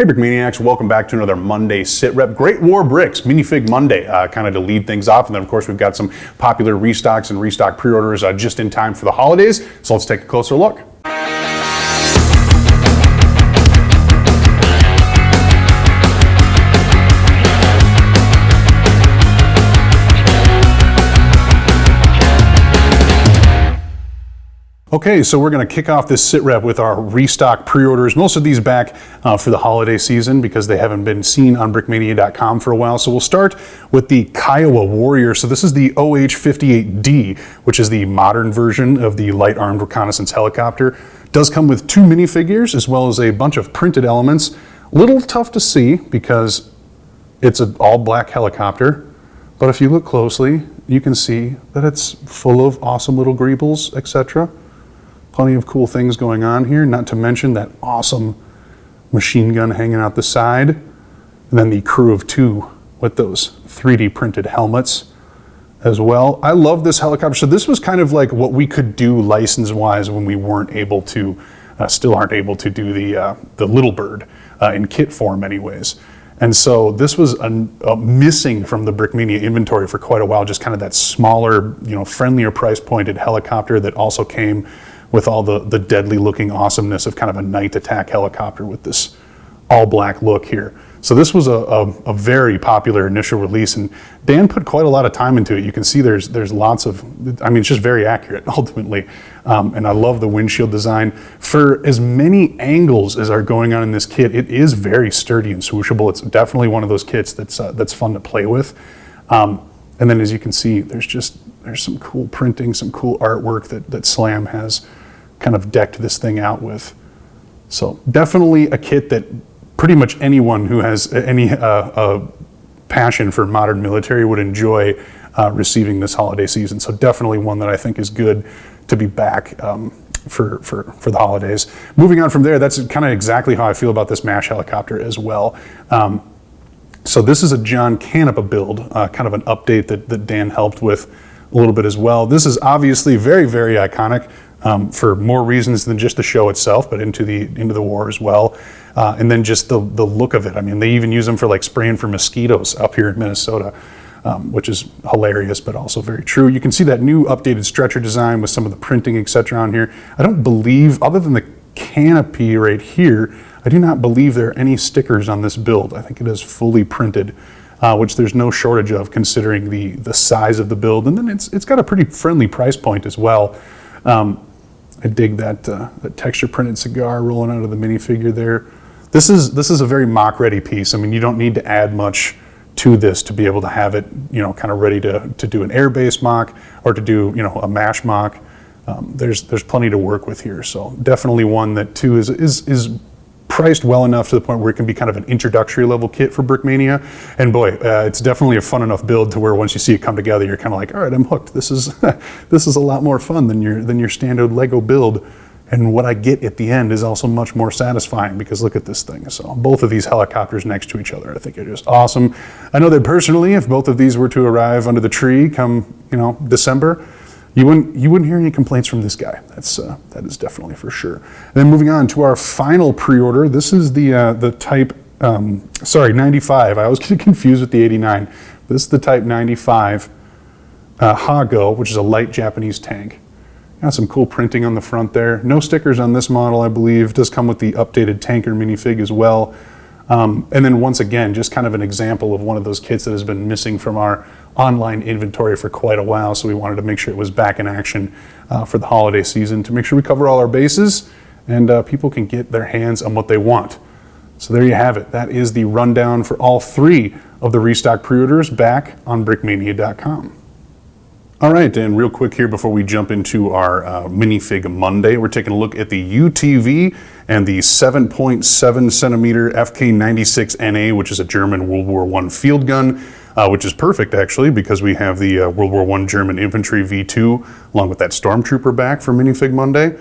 Hey Brickmaniacs, welcome back to another Monday sit rep. Great War Bricks, Minifig Monday, kind of to lead things off. And then of course we've got some popular restocks and restock pre-orders just in time for the holidays. So let's take a closer look. Okay, so we're going to kick off this sit rep with our restock pre-orders. Most of these back for the holiday season because they haven't been seen on brickmania.com for a while. So we'll start with the Kiowa Warrior. So this is the OH-58D, which is the modern version of the light armed reconnaissance helicopter. It does come with 2 minifigures as well as a bunch of printed elements. A little tough to see because it's an all black helicopter. But if you look closely, you can see that it's full of awesome little greebles, etc. Plenty of cool things going on here, not to mention that awesome machine gun hanging out the side. And then the crew of 2 with those 3D printed helmets as well. I love this helicopter. So this was kind of like what we could do license-wise when we weren't able to, still aren't able to do the Little Bird in kit form anyways. And so this was missing from the Brickmania inventory for quite a while, just kind of that smaller, friendlier price pointed helicopter that also came with all the deadly looking awesomeness of kind of a night attack helicopter with this all black look here. So this was a very popular initial release, and Dan put quite a lot of time into it. You can see there's lots of, it's just very accurate ultimately. And I love the windshield design. For as many angles as are going on in this kit, it is very sturdy and swooshable. It's definitely one of those kits that's fun to play with. And then as you can see, there's some cool printing, some cool artwork that Slam has kind of decked this thing out with. So definitely a kit that pretty much anyone who has any passion for modern military would enjoy receiving this holiday season. So definitely one that I think is good to be back for the holidays. Moving on from there, that's kind of exactly how I feel about this MASH helicopter as well. So this is a John Canepa build, kind of an update that Dan helped with a little bit as well. This is obviously very, very iconic for more reasons than just the show itself, but into the war as well. And then just the look of it. They even use them for like spraying for mosquitoes up here in Minnesota, which is hilarious, but also very true. You can see that new updated stretcher design with some of the printing, etc. on here. I don't believe, other than the canopy right here, I do not believe there are any stickers on this build. I think it is fully printed, which there's no shortage of considering the size of the build. And then it's got a pretty friendly price point as well. I dig that texture printed cigar rolling out of the minifigure there. This is a very mock ready piece. You don't need to add much to this to be able to have it, kind of ready to do an airbase mock or to do, a MASH mock. There's plenty to work with here. So definitely one that too is priced well enough to the point where it can be kind of an introductory level kit for Brickmania. And boy, it's definitely a fun enough build to where once you see it come together, you're kind of like, all right, I'm hooked. This is this is a lot more fun than your standard Lego build. And what I get at the end is also much more satisfying because look at this thing. So both of these helicopters next to each other, I think are just awesome. I know that personally, if both of these were to arrive under the tree come, December, you wouldn't hear any complaints from this guy. That is definitely for sure. And then moving on to our final pre-order. This is the Type 95. I always get confused with the 89. This is the Type 95 Hago, which is a light Japanese tank. Got some cool printing on the front there. No stickers on this model, I believe. It does come with the updated tanker minifig as well. And then once again, just kind of an example of one of those kits that has been missing from our online inventory for quite a while. So we wanted to make sure it was back in action for the holiday season to make sure we cover all our bases and people can get their hands on what they want. So there you have it. That is the rundown for all 3 of the restock pre-orders back on brickmania.com. All right, and real quick here before we jump into our Minifig Monday, we're taking a look at the UTV and the 7.7 centimeter FK96NA, which is a German World War I field gun, which is perfect actually because we have the World War I German Infantry V2 along with that Stormtrooper back for Minifig Monday.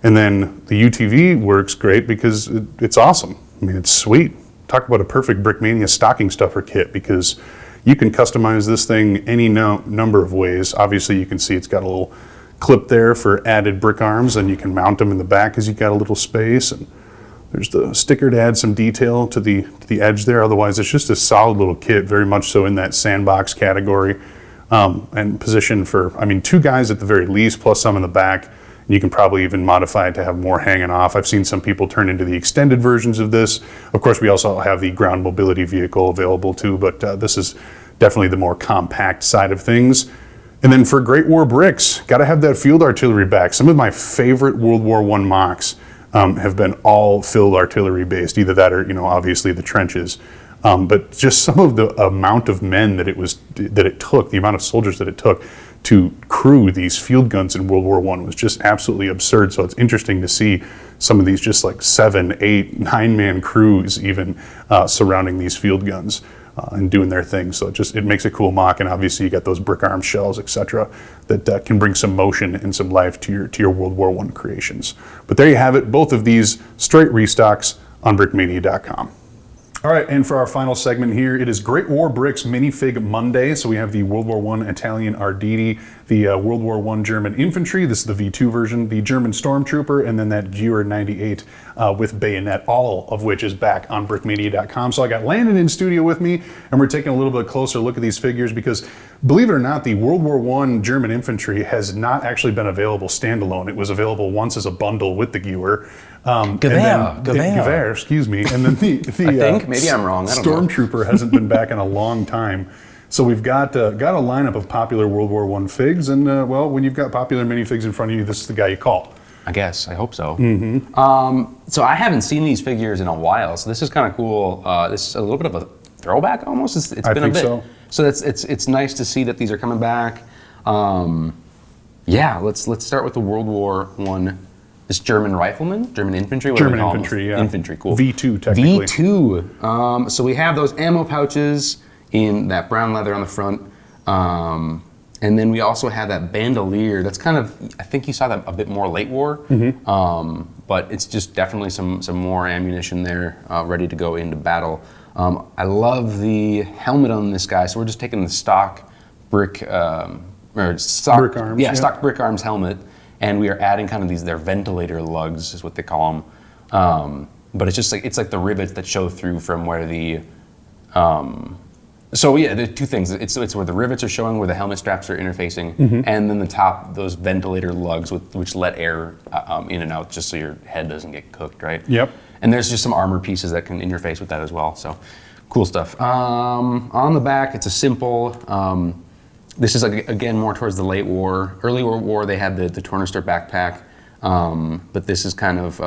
And then the UTV works great because it's awesome. It's sweet. Talk about a perfect Brickmania stocking stuffer kit because you can customize this thing any number of ways. Obviously, you can see it's got a little clip there for added brick arms, and you can mount them in the back as you got a little space. And There's the sticker to add some detail to the edge there. Otherwise, it's just a solid little kit, very much so in that sandbox category, and positioned for, I mean, 2 guys at the very least, plus some in the back. And you can probably even modify it to have more hanging off. I've seen some people turn into the extended versions of this. Of course, we also have the ground mobility vehicle available too, but this is definitely the more compact side of things. And then for Great War bricks, got to have that field artillery back. Some of my favorite World War I mocks have been all field artillery based, either that or, obviously the trenches. But just some of the amount of men that it took, the amount of soldiers that it took to crew these field guns in World War I was just absolutely absurd. So it's interesting to see some of these just like 7, 8, 9-man crews even surrounding these field guns and doing their thing. So it makes a cool mock, and obviously you got those brick arm shells, etc., that can bring some motion and some life to your World War I creations. But there you have it, both of these straight restocks on brickmania.com. All right, and for our final segment here, it is Great War Bricks Minifig Monday. So we have the World War I Italian Arditi, the World War I German Infantry, this is the V2 version, the German Stormtrooper, and then that Gewehr 98 with bayonet, all of which is back on brickmania.com. So I got Landon in studio with me, and we're taking a little bit closer look at these figures because, believe it or not, the World War I German Infantry has not actually been available standalone. It was available once as a bundle with the Gewehr. Gewehr, excuse me. And then the I think, maybe I'm wrong, I don't know. Stormtrooper hasn't been back in a long time. So we've got a lineup of popular World War I figs, and well, when you've got popular minifigs in front of you, this is the guy you call. I guess, I hope so. Mm-hmm. So I haven't seen these figures in a while, so this is kind of cool. This is a little bit of a throwback almost. It's been a bit. So it's nice to see that these are coming back. Yeah, let's start with the World War I. This German rifleman, German infantry. German infantry, yeah. Infantry, cool. V2 technically. V2. So we have those ammo pouches in that brown leather on the front. And then we also have that bandolier. That's kind of, I think you saw that a bit more late war. Mm-hmm. But it's just definitely some more ammunition there, ready to go into battle. I love the helmet on this guy. So we're just taking the stock brick, or stock brick arms, yeah, stock brick arms helmet, and we are adding kind of their ventilator lugs is what they call them. But it's just it's like the rivets that show through from where the so yeah, there are 2 things. It's where the rivets are showing, where the helmet straps are interfacing, mm-hmm. and then the top, those ventilator lugs which let air in and out, just so your head doesn't get cooked, right? Yep. And there's just some armor pieces that can interface with that as well. So cool stuff. On the back, it's a simple. This is again more towards the late war. Early war, they had the Tornister backpack, but this is kind of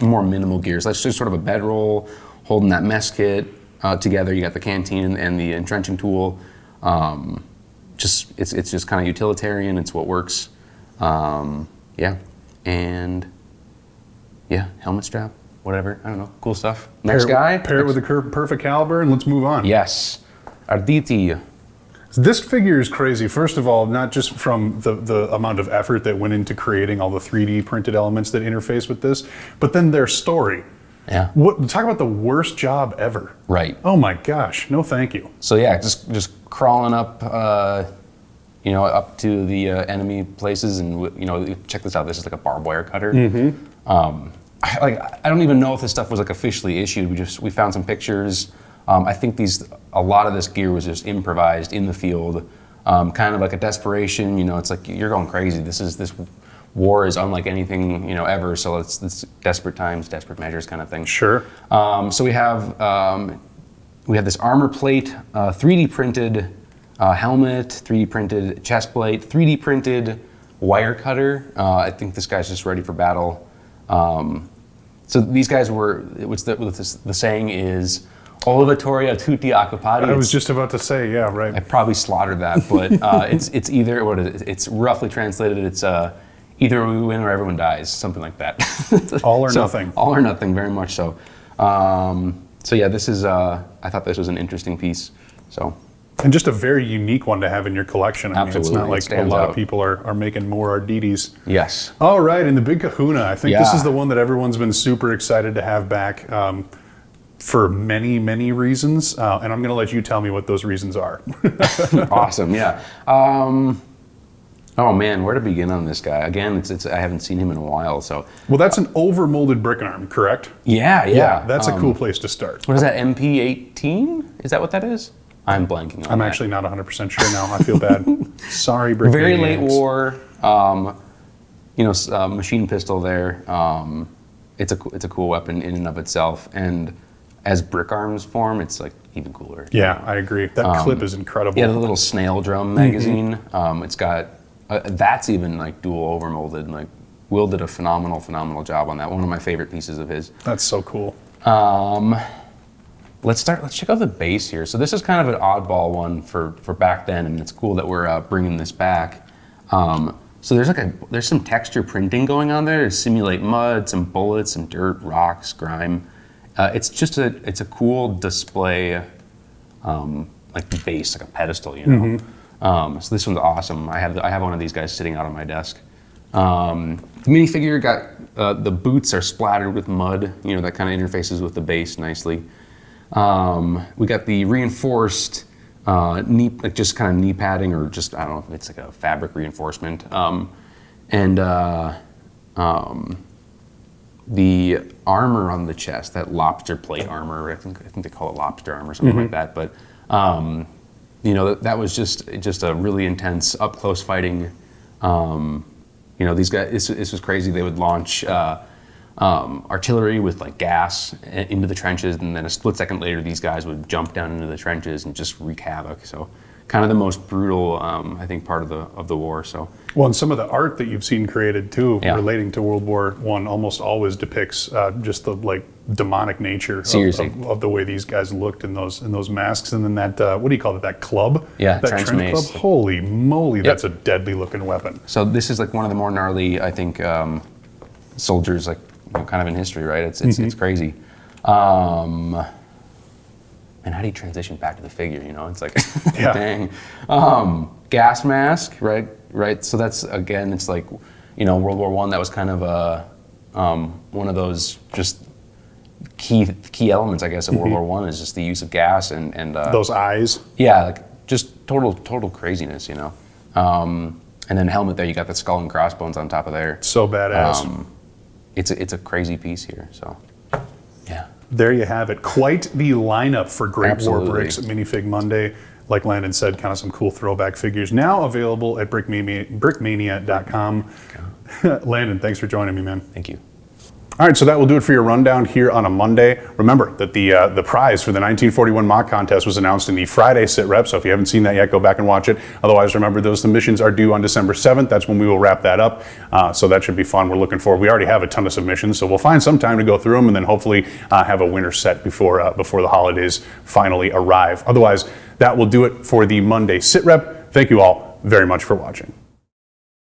more minimal gear. So that's just sort of a bedroll holding that mess kit. Together, you got the canteen and the entrenching tool. It's just kind of utilitarian. It's what works. Yeah, and yeah, helmet strap, whatever. I don't know, cool stuff. Next guy. Pair it with the perfect caliber, and let's move on. Yes, Arditi. This figure is crazy. First of all, not just from the amount of effort that went into creating all the 3D printed elements that interface with this, but then their story. Yeah. Talk about the worst job ever. Right. Oh my gosh. No, thank you. So yeah, just crawling up, up to the enemy places, and check this out. This is like a barbed wire cutter. Mm-hmm. I don't even know if this stuff was like officially issued. We found some pictures. I think a lot of this gear was just improvised in the field, kind of like a desperation. It's like you're going crazy. This war is unlike anything ever. So it's desperate times, desperate measures kind of thing. Sure. So we have this armor plate, 3D printed helmet, 3D printed chest plate, 3D printed wire cutter. I think this guy's just ready for battle. So these guys the saying is, Olivatoria tutti occupati. I was just about to say, yeah, right. I probably slaughtered that, but it's either, what is it? It's roughly translated, it's either we win or everyone dies, something like that. All or nothing. All or nothing, very much so. So yeah, this is, I thought this was an interesting piece, so. And just a very unique one to have in your collection. I Absolutely. mean, it's not like a lot of people are making more Arditis. Yes. All right, and the Big Kahuna. I think this is the one that everyone's been super excited to have back for many, many reasons. And I'm going to let you tell me what those reasons are. Awesome, yeah. Oh man, where to begin on this guy? Again, it's I haven't seen him in a while, so. Well, that's an over-molded brick arm, correct? Yeah. That's a cool place to start. What is that, MP18? Is that what that is? I'm blanking on I'm that. actually not 100% sure now. I feel bad. Sorry, brick Very late maniacs. war, machine pistol there. It's a cool weapon in and of itself, and as brick arms form, it's like even cooler. Yeah, I agree. That clip is incredible. Yeah, the little snail drum magazine. It's got that's even like dual overmolded. Like Will did a phenomenal job on that. One of my favorite pieces of his. That's so cool. Let's check out the base here. So this is kind of an oddball one for back then, and it's cool that we're bringing this back. So there's some texture printing going on there to simulate mud, some bullets, some dirt, rocks, grime. It's a cool display, like base, like a pedestal, you know. So this one's awesome. I have one of these guys sitting out on my desk. The minifigure got the boots are splattered with mud. You know, that kind of interfaces with the base nicely. We got the reinforced knee, like just kind of knee padding, or just I don't know if it's like a fabric reinforcement. The armor on the chest, that lobster plate armor, I think they call it lobster armor or something like that. But that was just a really intense up close fighting. These guys, this was crazy. They would launch artillery with like gas into the trenches, and then a split second later, these guys would jump down into the trenches and just wreak havoc. So, kind of the most brutal, I think, part of the war. So. Well, and some of the art that you've seen created too, Yeah. relating to World War I, almost always depicts just the like demonic nature of the way these guys looked in those masks, and then that what do you call it? That club? Yeah, that trench mace. club. Holy moly, that's a deadly looking weapon. So this is like one of the more gnarly, I think, soldiers like kind of in history, right? It's crazy. And how do you transition back to the figure? You know, it's like, dang. Gas mask, right? So that's, again, it's like, World War I, that was kind of one of those just key elements, I guess, of World War I is just the use of gas and those eyes. Yeah, like just total craziness, And then helmet there, you got the skull and crossbones on top of there. So badass. It's a crazy piece here, so yeah. There you have it. Quite the lineup for Great Absolutely. War Bricks Minifig Monday. Like Landon said, kind of some cool throwback figures. Now available at brickmania.com. Landon, thanks for joining me, man. Thank you. All right, so that will do it for your rundown here on a Monday. Remember that the prize for the 1941 mock contest was announced in the Friday sit rep, so if you haven't seen that yet, go back and watch it. Otherwise, remember those submissions are due on December 7th. That's when we will wrap that up, so that should be fun. We're looking forward. We already have a ton of submissions, so we'll find some time to go through them and then hopefully have a winner set before the holidays finally arrive. Otherwise, that will do it for the Monday sit rep. Thank you all very much for watching.